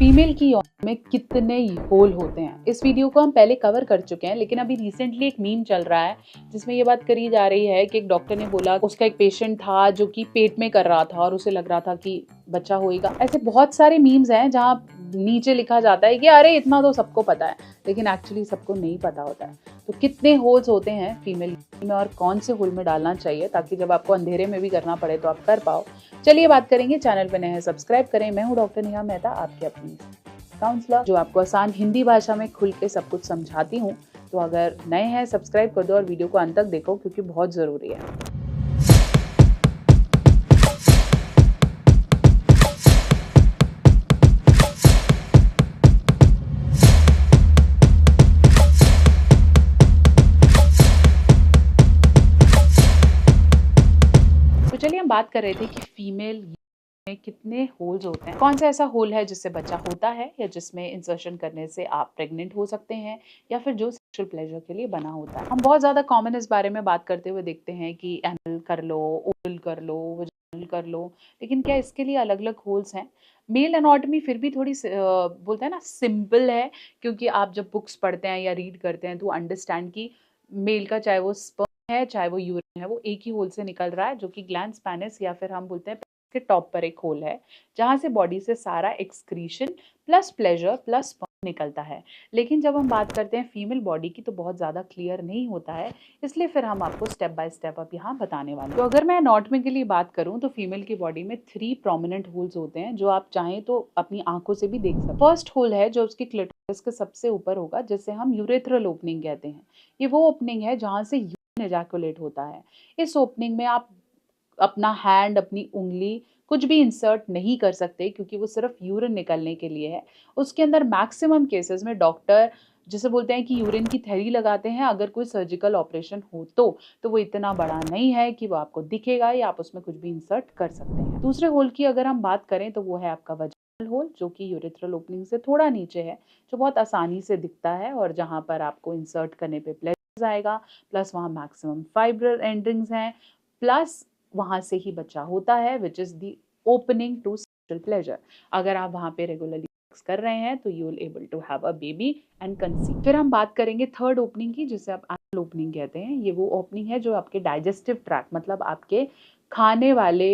Female की यौन में कितने होल होते हैं, इस वीडियो को हम पहले कवर कर चुके हैं, लेकिन अभी रिसेंटली एक मीम चल रहा है जिसमें ये बात करी जा रही है कि एक डॉक्टर ने बोला उसका एक पेशेंट था जो कि पेट में कर रहा था और उसे लग रहा था कि बच्चा होएगा। ऐसे बहुत सारे मीम्स हैं जहाँ नीचे लिखा जाता है कि अरे इतना तो सबको पता है, लेकिन एक्चुअली सबको नहीं पता होता है। तो कितने होल्स होते हैं फीमेल में और कौन से होल में डालना चाहिए ताकि जब आपको अंधेरे में भी करना पड़े तो आप कर पाओ। चलिए बात करेंगे। चैनल पर नए हैं सब्सक्राइब करें। मैं हूँ डॉक्टर नेहा मेहता, आपकी अपनी काउंसलर, जो आपको आसान हिंदी भाषा में खुल के सब कुछ समझाती हूँ। तो अगर नए हैं सब्सक्राइब कर दो और वीडियो को अंत तक देखो क्योंकि बहुत ज़रूरी है। तो चलिए हम बात कर रहे थे कि फीमेल में कितने होल्स होते हैं, कौन सा ऐसा होल है जिससे बच्चा होता है या जिसमें इंसर्शन करने से आप प्रेग्नेंट हो सकते हैं या फिर जो सेक्सुअल प्लेजर के लिए बना होता है। हम बहुत ज़्यादा कॉमन इस बारे में बात करते हुए देखते हैं कि एनल कर लो, ओरल कर लो, वजाइनल कर लो, लेकिन क्या इसके लिए अलग अलग होल्स हैं? मेल एनाटॉमी फिर भी थोड़ी बोलते हैं ना सिंपल है, क्योंकि आप जब बुक्स पढ़ते हैं या रीड करते हैं तो अंडरस्टैंड की मेल का चाहे वो स्पर्म है चाहे वो यूरिन है वो एक ही होल से निकल रहा है, जो कि ग्लैंड स्पैनिस या फिर हम बोलते हैं के टॉप पर एक होल है जहां से बॉडी से सारा excretion plus pleasure plus sperm निकलता है। लेकिन जब हम बात करते हैं फीमेल बॉडी की तो बहुत ज़्यादा क्लियर नहीं होता है, इसलिए फिर हम आपको स्टेप बाय स्टेप अब यहाँ बताने वाले हैं। तो अगर मैं एनाटॉमी के लिए बात करूँ तो फीमेल की बॉडी में 3 प्रोमिनेंट होल्स होते हैं जो आप चाहें तो अपनी आंखों से भी देख सकते हैं। फर्स्ट होल है जो उसकी क्लिटोरिस के सबसे ऊपर होगा, जिसे हम यूरेथ्रल ओपनिंग कहते हैं। ये वो ओपनिंग है जहाँ से यूरिन एजैकुलेट होता है। इस ओपनिंग में आप अपना हैंड, अपनी उंगली कुछ भी इंसर्ट नहीं कर सकते क्योंकि वो सिर्फ यूरिन निकलने के लिए है। उसके अंदर मैक्सिमम केसेस में डॉक्टर जिसे बोलते हैं कि यूरिन की थैली लगाते हैं अगर कोई सर्जिकल ऑपरेशन हो तो वो इतना बड़ा नहीं है कि वो आपको दिखेगा या आप उसमें कुछ भी इंसर्ट कर सकते हैं। दूसरे होल की अगर हम बात करें तो वो है आपका वजाइनल होल, जो कि यूरेथ्रल ओपनिंग से थोड़ा नीचे है, जो बहुत आसानी से दिखता है और जहाँ पर आपको इंसर्ट करने पे प्लेजर आएगा, प्लस वहाँ मैक्सिमम फाइब्रल एंडिंग्स हैं, प्लस वहां से ही बच्चा होता है, which is the opening to sexual pleasure. अगर आप वहां पे रेगुलरली सेक्स कर रहे हैं तो you will able to have a baby and conceive. फिर हम बात करेंगे थर्ड ओपनिंग की, जिसे आप एनल ओपनिंग कहते हैं। ये वो ओपनिंग है जो आपके डाइजेस्टिव ट्रैक्ट मतलब आपके खाने वाले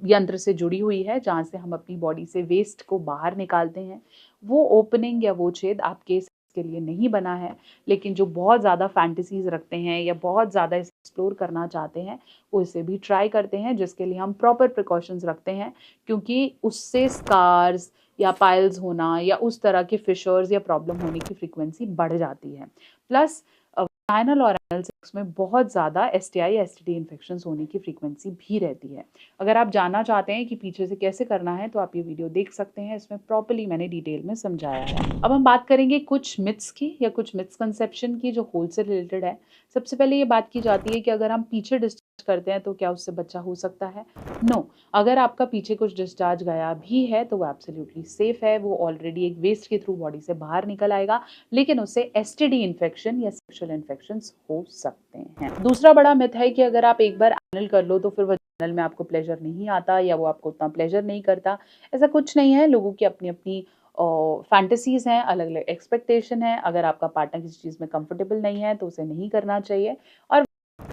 यंत्र से जुड़ी हुई है, जहाँ से हम अपनी बॉडी से वेस्ट को बाहर निकालते हैं। वो ओपनिंग या वो छेद आपके के लिए नहीं बना है, लेकिन जो बहुत ज़्यादा फैंटेसीज रखते हैं या बहुत ज़्यादा एक्सप्लोर करना चाहते हैं वो इसे भी ट्राई करते हैं, जिसके लिए हम प्रॉपर प्रिकॉशंस रखते हैं, क्योंकि उससे स्कार्स या पाइल्स होना या उस तरह के फिशर्स या प्रॉब्लम होने की फ्रीक्वेंसी बढ़ जाती है। प्लस वाजाइनल और एनल सेक्स में बहुत ज़्यादा एसटीआई एसटीडी इन्फेक्शंस होने की फ्रीक्वेंसी भी रहती है। अगर आप जानना चाहते हैं कि पीछे से कैसे करना है तो आप ये वीडियो देख सकते हैं, इसमें प्रॉपर्ली मैंने डिटेल में समझाया है। अब हम बात करेंगे कुछ मिथ्स की या कुछ मिसकंसेप्शन की जो होल से रिलेटेड है। सबसे पहले ये बात की जाती है कि अगर हम पीछे डिस्चार्ज करते हैं तो क्या उससे बच्चा हो सकता है? नो। अगर आपका पीछे कुछ डिस्चार्ज गया भी है तो वो एब्सोल्युटली सेफ है, वो ऑलरेडी एक वेस्ट के थ्रू बॉडी से बाहर निकल आएगा, लेकिन उससे एसटीडी इन्फेक्शन या सेक्सुअल इन्फेक्शंस हो सकते हैं। दूसरा बड़ा मिथ है कि अगर आप एक बार एनल कर लो तो फिर वजाइनल में आपको प्लेजर नहीं आता या वो आपको उतना प्लेजर नहीं करता। ऐसा कुछ नहीं है, लोगों की अपनी अपनी फैंटेसीज हैं, अलग अलग एक्सपेक्टेशन है। अगर आपका पार्टनर किसी चीज़ में कंफर्टेबल नहीं है तो उसे नहीं करना चाहिए। और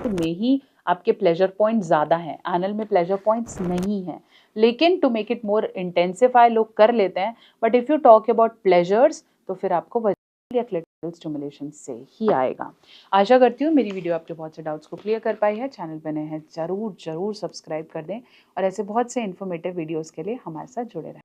में ही आपके प्लेजर पॉइंट ज़्यादा हैं, एनल में प्लेजर पॉइंट्स नहीं हैं, लेकिन to make it more intensify लोग कर लेते हैं। But if you talk about pleasures तो फिर आपको वजाइनल या क्लिटोरल स्टिमुलेशन से ही आएगा। आशा करती हूँ मेरी वीडियो आपके बहुत से डाउट्स को क्लियर कर पाई है। चैनल पर नए हैं ज़रूर सब्सक्राइब कर दें और ऐसे बहुत से इन्फॉर्मेटिव वीडियोज़ के लिए हमारे साथ जुड़े रहें।